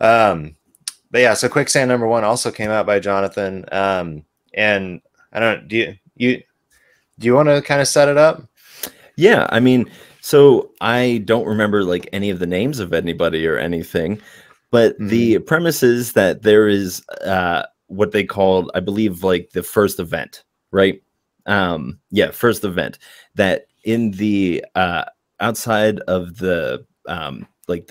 But yeah, so Quicksand #1 also came out by Johnathan. And I don't, do you want to kind of set it up? Yeah, I mean, so I don't remember like any of the names of anybody or anything, but the premise is that there is what they called, I believe, like the first event, right? Yeah, first event that in the outside of the like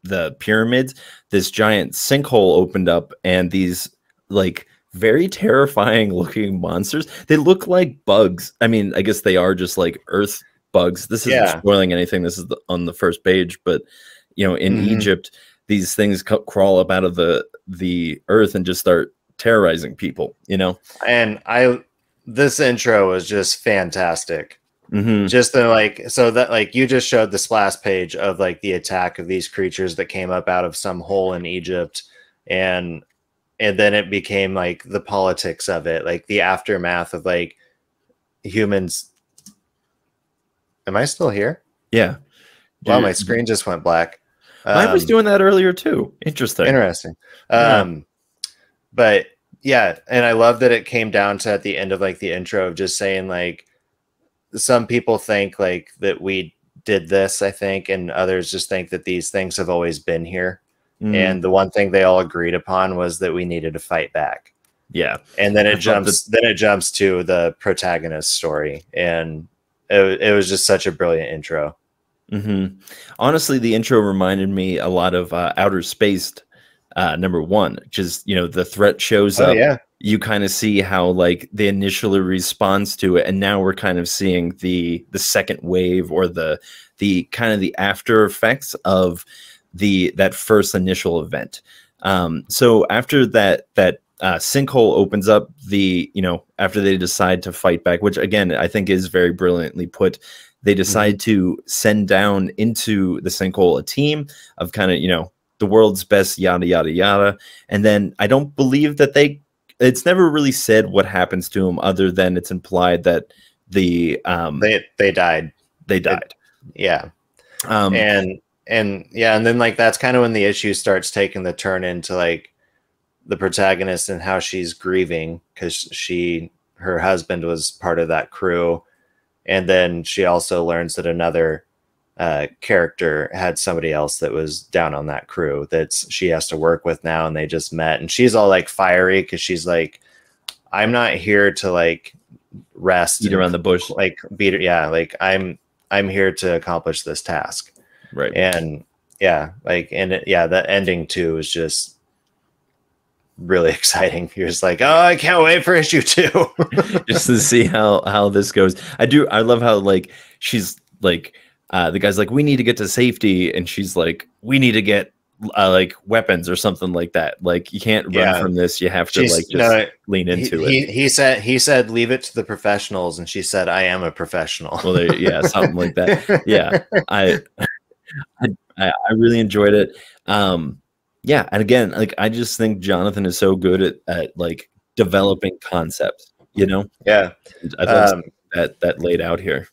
the pyramids, this giant sinkhole opened up, and these like very terrifying looking monsters. They look like bugs. I mean, I guess they are just like earth bugs. This isn't spoiling anything. This is on the first page, but you know, in Egypt, these things crawl up out of the earth and just start terrorizing people, you know? And this intro was just fantastic. Just the like, so that like you just showed the splash page of like the attack of these creatures that came up out of some hole in Egypt, and then it became like the politics of it, like the aftermath of like humans. Am I still here? Yeah. Wow, my screen just went black. I was doing that earlier too. Interesting. But yeah, and I love that it came down to at the end of like the intro of just saying like, some people think like that we did this, I think, and others just think that these things have always been here. And the one thing they all agreed upon was that we needed to fight back. Yeah. And then it jumps to the protagonist story, and it was just such a brilliant intro. Honestly, the intro reminded me a lot of Outer Space #1. Just, you know, the threat shows up. Yeah. You kind of see how like the initial response to it, and now we're kind of seeing the second wave, or the kind of the after effects of that first initial event. So after that sinkhole opens up, you know, after they decide to fight back, which again I think is very brilliantly put, they decide to send down into the sinkhole a team of kind of, you know, the world's best yada yada yada, and then I don't believe that it's never really said what happens to them, other than it's implied that they died. Yeah. And then like that's kind of when the issue starts taking the turn into like the protagonist and how she's grieving, because her husband was part of that crew, and then she also learns that another character had somebody else that was down on that crew that she has to work with now, and they just met, and she's all like fiery because she's like, I'm not here to like rest, beat around the bush, like beat it. Yeah, like I'm here to accomplish this task. Right. And yeah, like, and that ending too is just really exciting. You're just like, oh, I can't wait for issue 2. Just to see how this goes. I love how like she's like the guy's like, we need to get to safety, and she's like, we need to get like weapons or something like that. Like, you can't run from this. You have to lean into it. He said, leave it to the professionals, and she said, I am a professional. Well, yeah, something like that. Yeah, I really enjoyed it. Yeah, and again, like I just think Johnathan is so good at like developing concepts. You know. Yeah, I thought that laid out here.